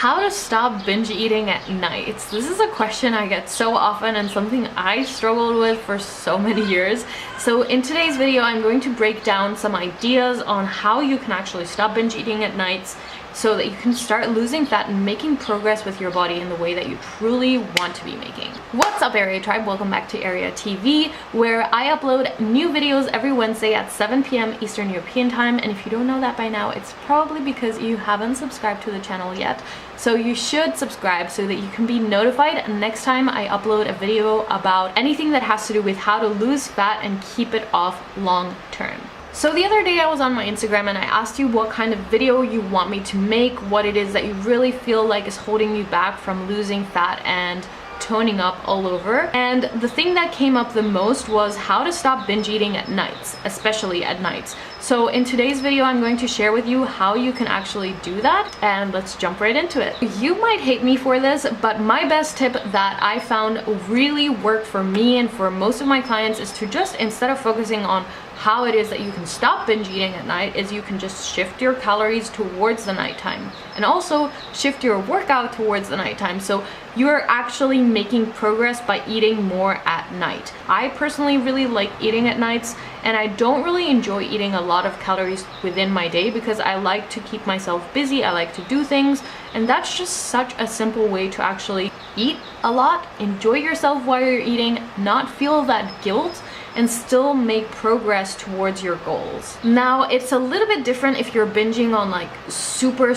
How to stop binge eating at night? This is a question I get so often and something I struggled with for so many years. So in today's video, I'm going to break down some ideas on how you can actually stop binge eating at nights so that you can start losing fat and making progress with your body in the way that you truly want to be making. What's up, Area Tribe? Welcome back to Area TV, where I upload new videos every Wednesday at 7 p.m. Eastern European time. And if you don't know that by now, it's probably because you haven't subscribed to the channel yet. So you should subscribe so that you can be notified next time I upload a video about anything that has to do with how to lose fat and keep it off long term. So the other day I was on my Instagram and I asked you what kind of video you want me to make, what it is that you really feel like is holding you back from losing fat and toning up all over. And the thing that came up the most was how to stop binge eating at nights, especially at nights. So in today's video, I'm going to share with you how you can actually do that, and let's jump right into it. You might hate me for this, but my best tip that I found really worked for me and for most of my clients is to just, instead of focusing on how it is that you can stop binge eating at night, is you can just shift your calories towards the nighttime and also shift your workout towards the nighttime, so you're actually making progress by eating more at night. I personally really like eating at nights, and I don't really enjoy eating a lot of calories within my day because I like to keep myself busy, I like to do things, and that's just such a simple way to actually eat a lot, enjoy yourself while you're eating, not feel that guilt, and still make progress towards your goals. Now, it's a little bit different if you're binging on like super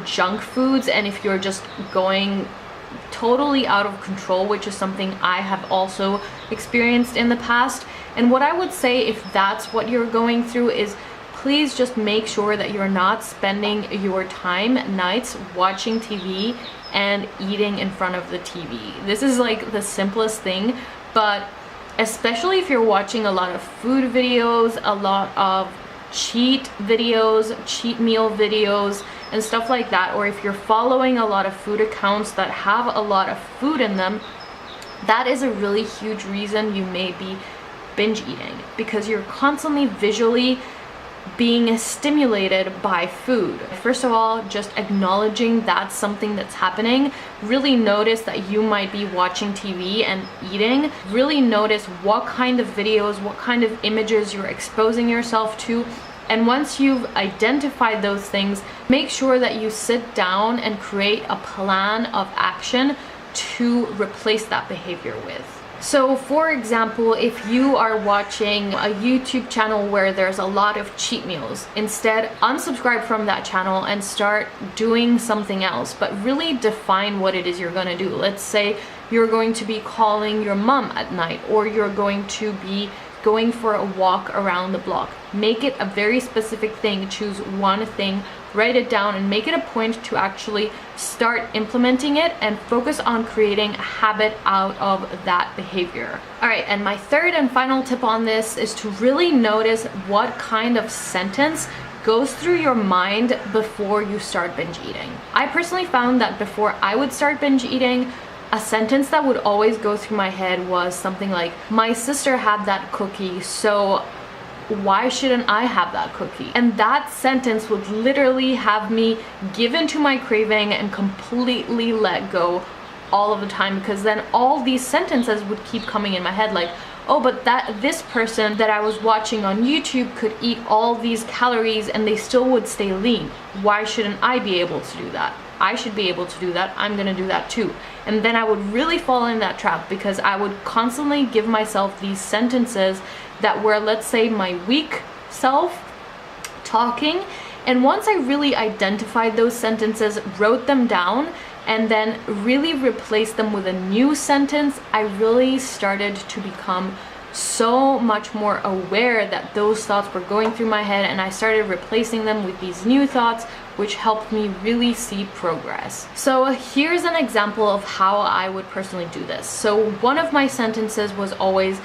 junk foods and if you're just going totally out of control, which is something I have also experienced in the past. And what I would say, if that's what you're going through, is please just make sure that you're not spending your time nights watching TV and eating in front of the TV. This is like the simplest thing, but especially if you're watching a lot of food videos, a lot of cheat videos, cheat meal videos, and stuff like that, or if you're following a lot of food accounts that have a lot of food in them, that is a really huge reason you may be binge eating, because you're constantly visually being stimulated by food. First of all, just acknowledging that's something that's happening. Really notice that you might be watching TV and eating. Really notice what kind of videos, what kind of images you're exposing yourself to. And once you've identified those things, make sure that you sit down and create a plan of action to replace that behavior with. So for example, if you are watching a YouTube channel where there's a lot of cheat meals, instead unsubscribe from that channel and start doing something else, but really define what it is you're gonna do. Let's say you're going to be calling your mom at night, or you're going to be going for a walk around the block. Make it a very specific thing, choose one thing, write it down, and make it a point to actually start implementing it and focus on creating a habit out of that behavior. All right, and my third and final tip on this is to really notice what kind of sentence goes through your mind before you start binge eating. I personally found that before I would start binge eating, a sentence that would always go through my head was something like, my sister had that cookie, so why shouldn't I have that cookie? And that sentence would literally have me give into my craving and completely let go all of the time, because then all these sentences would keep coming in my head like, oh, but this person that I was watching on YouTube could eat all these calories and they still would stay lean. Why shouldn't I be able to do that? I should be able to do that. I'm gonna do that too. And then I would really fall in that trap, because I would constantly give myself these sentences that were, let's say, my weak self talking. And once I really identified those sentences, wrote them down, and then really replaced them with a new sentence, I really started to become so much more aware that those thoughts were going through my head, and I started replacing them with these new thoughts, which helped me really see progress. So here's an example of how I would personally do this. So one of my sentences was always,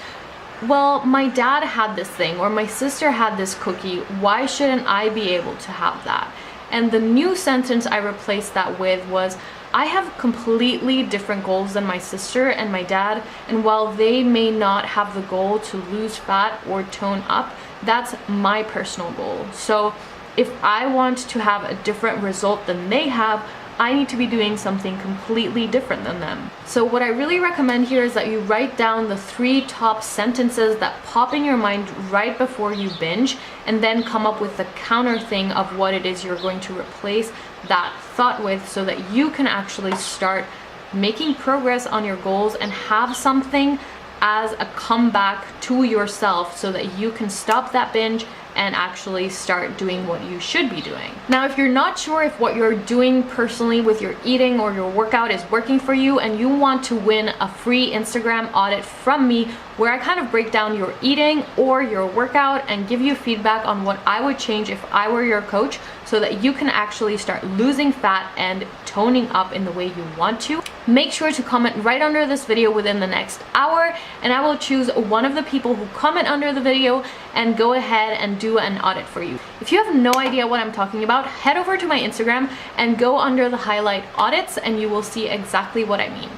well, my dad had this thing, or my sister had this cookie, why shouldn't I be able to have that? And the new sentence I replaced that with was, I have completely different goals than my sister and my dad, and while they may not have the goal to lose fat or tone up, that's my personal goal. So if I want to have a different result than they have, I need to be doing something completely different than them. So what I really recommend here is that you write down the 3 top sentences that pop in your mind right before you binge, and then come up with the counter thing of what it is you're going to replace that thought with, so that you can actually start making progress on your goals and have something as a comeback to yourself, so that you can stop that binge and actually start doing what you should be doing. Now, if you're not sure if what you're doing personally with your eating or your workout is working for you, and you want to win a free Instagram audit from me where I kind of break down your eating or your workout and give you feedback on what I would change if I were your coach, so that you can actually start losing fat and toning up in the way you want to, make sure to comment right under this video within the next hour, and I will choose one of the people who comment under the video and go ahead and do an audit for you. If you have no idea what I'm talking about, head over to my Instagram and go under the highlight audits and you will see exactly what I mean.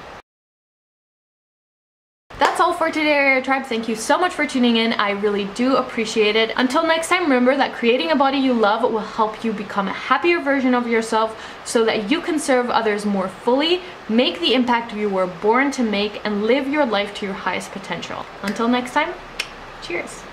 That's all for today, Area Tribe. Thank you so much for tuning in. I really do appreciate it. Until next time, remember that creating a body you love will help you become a happier version of yourself, so that you can serve others more fully, make the impact you were born to make, and live your life to your highest potential. Until next time, cheers.